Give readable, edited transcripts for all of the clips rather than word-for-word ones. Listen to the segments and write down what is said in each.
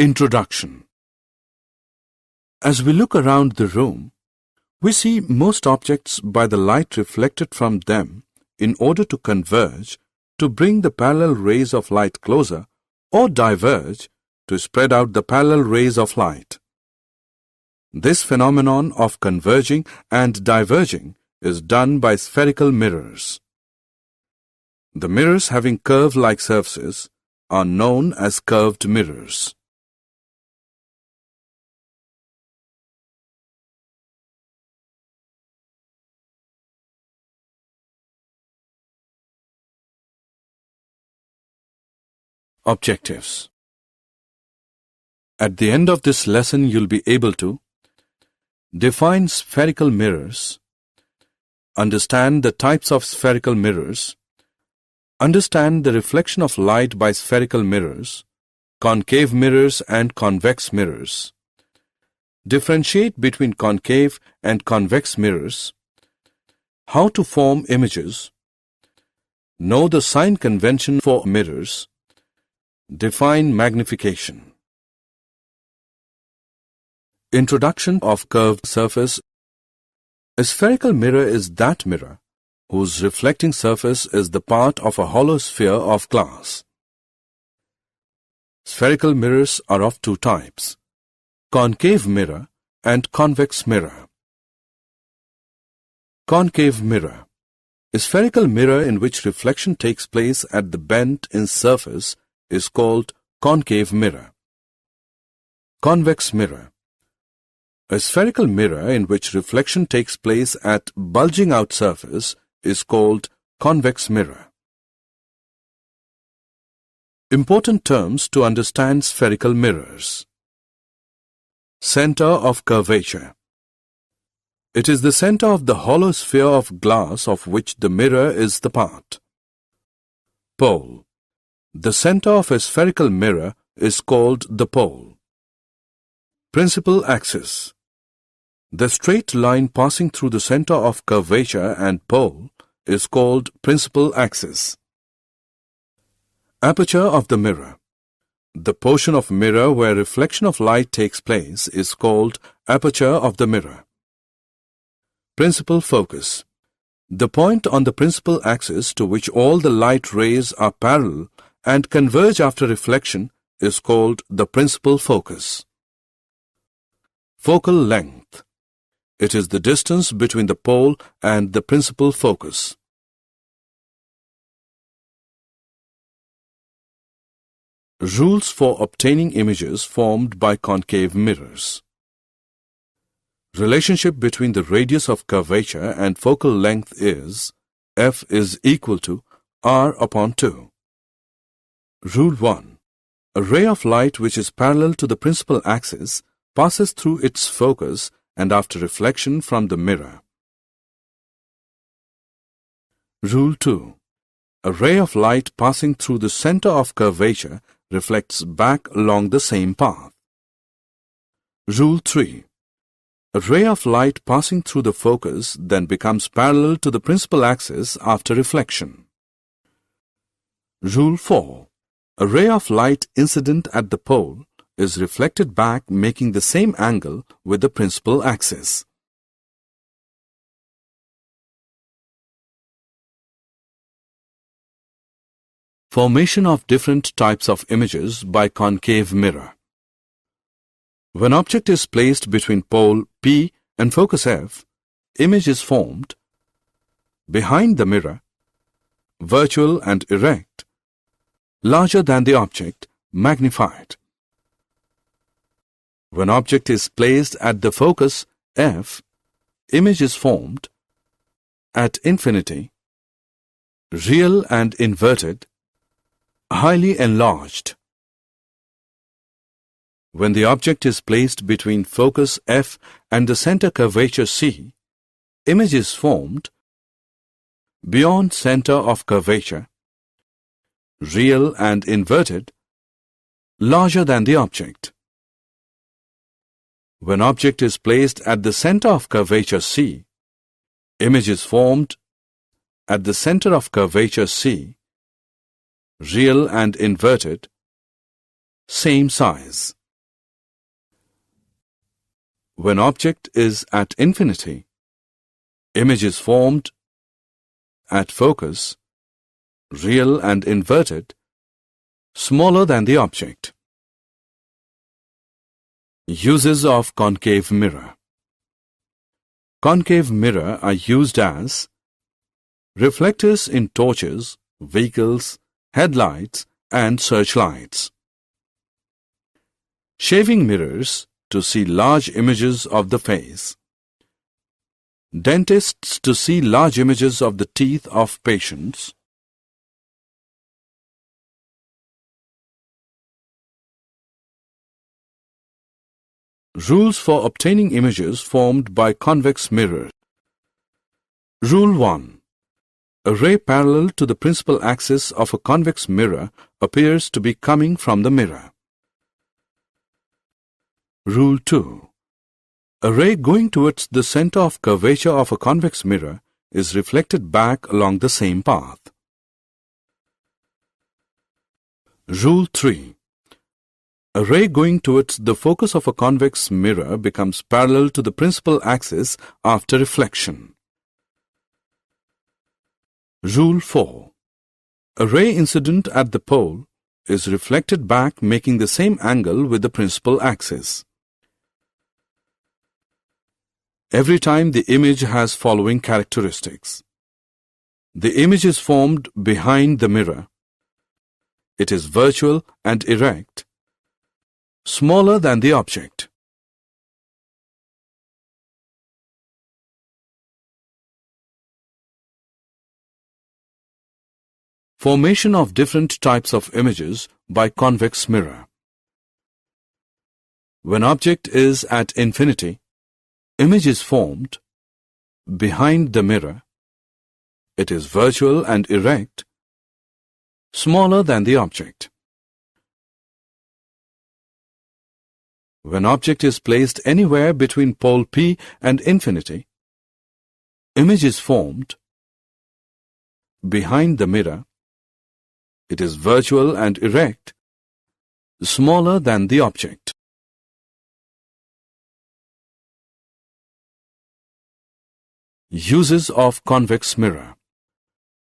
Introduction. As we look around the room, we see most objects by the light reflected from them in order to converge to bring the parallel rays of light closer or diverge to spread out the parallel rays of light. This phenomenon of converging and diverging is done by spherical mirrors. The mirrors having curve-like surfaces are known as curved mirrors. Objectives. At the end of this lesson, you'll be able to define spherical mirrors, understand the types of spherical mirrors, understand the reflection of light by spherical mirrors, concave mirrors and convex mirrors, differentiate between concave and convex mirrors, how to form images, know the sign convention for mirrors, define magnification. Introduction of curved surface. A spherical mirror is that mirror whose reflecting surface is the part of a hollow sphere of glass. Spherical mirrors are of two types: concave mirror and convex mirror. Concave mirror. A spherical mirror in which reflection takes place at the bend in surface is called concave mirror. Convex mirror. A spherical mirror in which reflection takes place at bulging out surface is called convex mirror. Important terms to understand spherical mirrors. Center of curvature. It is the center of the hollow sphere of glass of which the mirror is the part. Pole. The center of a spherical mirror is called the pole. Principal axis. The straight line passing through the center of curvature and pole is called principal axis. Aperture of the mirror. The portion of mirror where reflection of light takes place is called aperture of the mirror. Principal focus. The point on the principal axis to which all the light rays are parallel and converge after reflection is called the principal focus. Focal length. It is the distance between the pole and the principal focus. Rules for obtaining images formed by concave mirrors. Relationship between the radius of curvature and focal length is F is equal to R upon 2. Rule 1. A ray of light which is parallel to the principal axis passes through its focus and after reflection from the mirror. Rule 2. A ray of light passing through the center of curvature reflects back along the same path. Rule 3. A ray of light passing through the focus then becomes parallel to the principal axis after reflection. Rule 4. A ray of light incident at the pole is reflected back making the same angle with the principal axis. Formation of different types of images by concave mirror. When object is placed between pole P and focus F, image is formed behind the mirror, virtual and erect, larger than the object, magnified. When object is placed at the focus F, image is formed at infinity, real and inverted, highly enlarged. When the object is placed between focus F and the center curvature C, image is formed beyond center of curvature, real and inverted, larger than the object. When object is placed at the center of curvature C, image is formed at the center of curvature C, real and inverted, same size. When object is at infinity, image is formed at focus, real and inverted, smaller than the object. Uses of concave mirror. Concave mirror are used as reflectors in torches, vehicles, headlights, and searchlights. Shaving mirrors to see large images of the face. Dentists to see large images of the teeth of patients. Rules for obtaining images formed by convex mirror. Rule 1. A ray parallel to the principal axis of a convex mirror appears to be coming from the mirror. Rule 2. A ray going towards the center of curvature of a convex mirror is reflected back along the same path. Rule 3. A ray going towards the focus of a convex mirror becomes parallel to the principal axis after reflection. Rule 4. A ray incident at the pole is reflected back making the same angle with the principal axis. Every time the image has following characteristics. The image is formed behind the mirror. It is virtual and erect, smaller than the object. Formation of different types of images by convex mirror. When object is at infinity, image is formed behind the mirror. It is virtual and erect, smaller than the object. When object is placed anywhere between pole P and infinity, image is formed behind the mirror. It is virtual and erect, smaller than the object. Uses of convex mirror.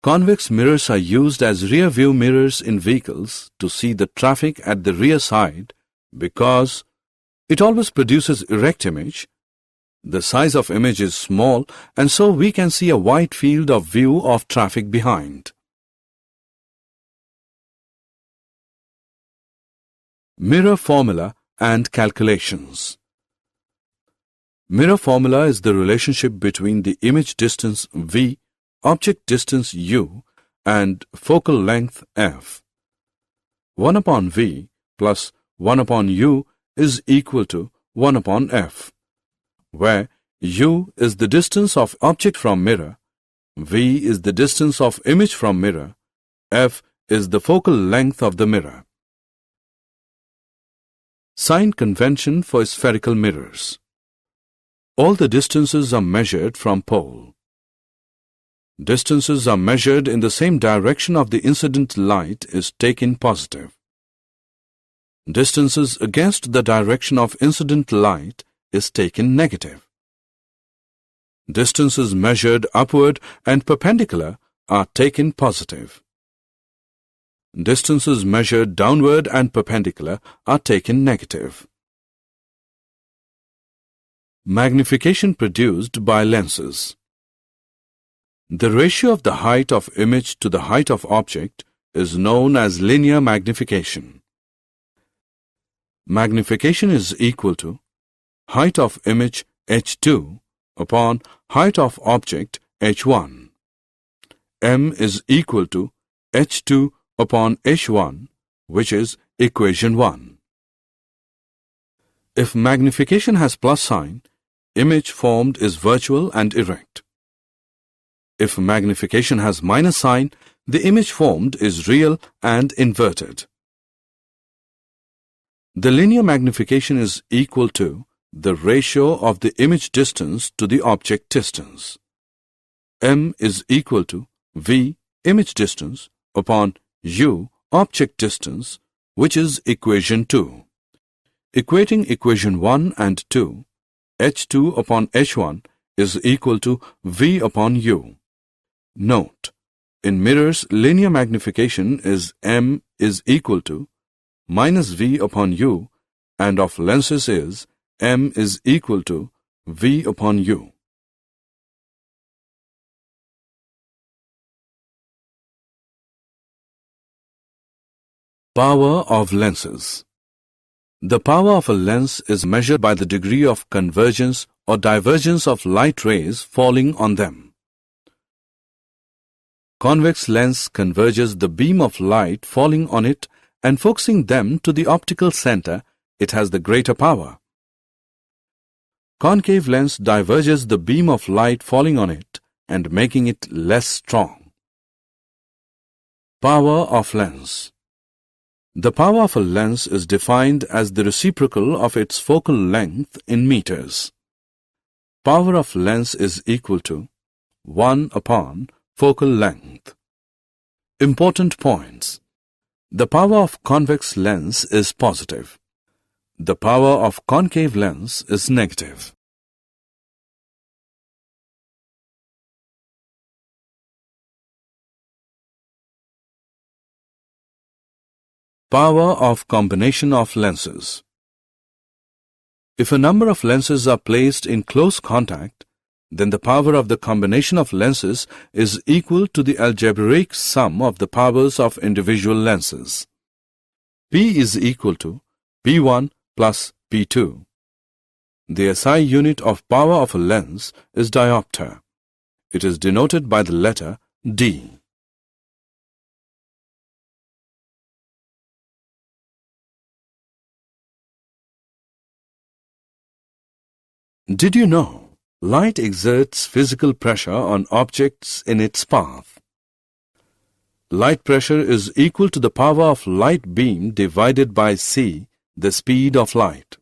Convex mirrors are used as rear view mirrors in vehicles to see the traffic at the rear side because it always produces erect image. The size of image is small and so we can see a wide field of view of traffic behind. Mirror formula and calculations. Mirror formula is the relationship between the image distance v, object distance u, and focal length f. 1 upon v plus 1 upon u is equal to 1 upon f, where u is the distance of object from mirror, v is the distance of image from mirror, f is the focal length of the mirror. Sign convention for spherical mirrors. All the distances are measured from pole. Distances are measured in the same direction of the incident light is taken positive. Distances against the direction of incident light is taken negative. Distances measured upward and perpendicular are taken positive. Distances measured downward and perpendicular are taken negative. Magnification produced by lenses. The ratio of the height of image to the height of object is known as linear magnification. Magnification is equal to height of image h2 upon height of object h1. M is equal to h2 upon h1, which is equation 1. If magnification has plus sign, image formed is virtual and erect. If magnification has minus sign, the image formed is real and inverted. The linear magnification is equal to the ratio of the image distance to the object distance. M is equal to V, image distance, upon U, object distance, which is equation 2. Equating equation 1 and 2, h2 upon h1 is equal to v upon u. Note, in mirrors, linear magnification is m is equal to minus v upon u, and of lenses is m is equal to v upon u. Power of lenses. The power of a lens is measured by the degree of convergence or divergence of light rays falling on them. Convex lens converges the beam of light falling on it and focusing them to the optical center. It has the greater power. Concave lens diverges the beam of light falling on it and making it less strong. Power of lens. The power of a lens is defined as the reciprocal of its focal length in meters. Power of lens is equal to 1 upon focal length. Important points. The power of convex lens is positive. The power of concave lens is negative. Power of combination of lenses. If a number of lenses are placed in close contact, then the power of the combination of lenses is equal to the algebraic sum of the powers of individual lenses. P is equal to P1 plus P2. The SI unit of power of a lens is diopter. It is denoted by the letter D. Did you know light exerts physical pressure on objects in its path? Light pressure is equal to the power of light beam divided by c, the speed of light.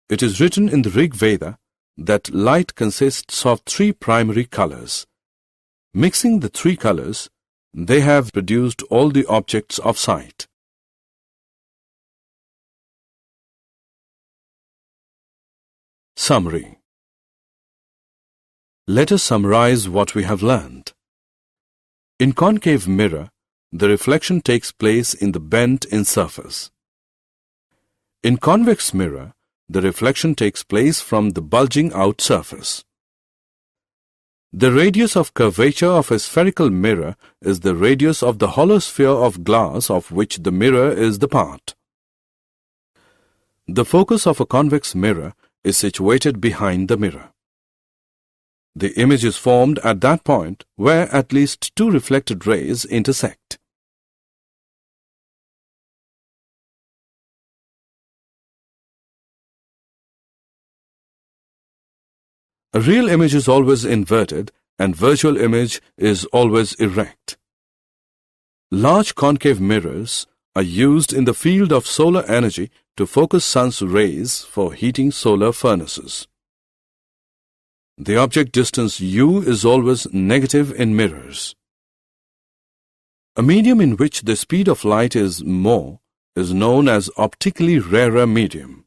It is written in the Rig Veda that light consists of 3 primary colors. Mixing the 3 colors, they have produced all the objects of sight. Summary. Let us summarize what we have learned. In concave mirror, the reflection takes place in the bent in surface. In convex mirror, the reflection takes place from the bulging out surface. The radius of curvature of a spherical mirror is the radius of the hollow sphere of glass of which the mirror is the part. The focus of a convex mirror is situated behind the mirror. The image is formed at that point where at least 2 reflected rays intersect. A real image is always inverted and virtual image is always erect. Large concave mirrors are used in the field of solar energy to focus sun's rays for heating solar furnaces. The object distance u is always negative in mirrors. A medium in which the speed of light is more is known as optically rarer medium.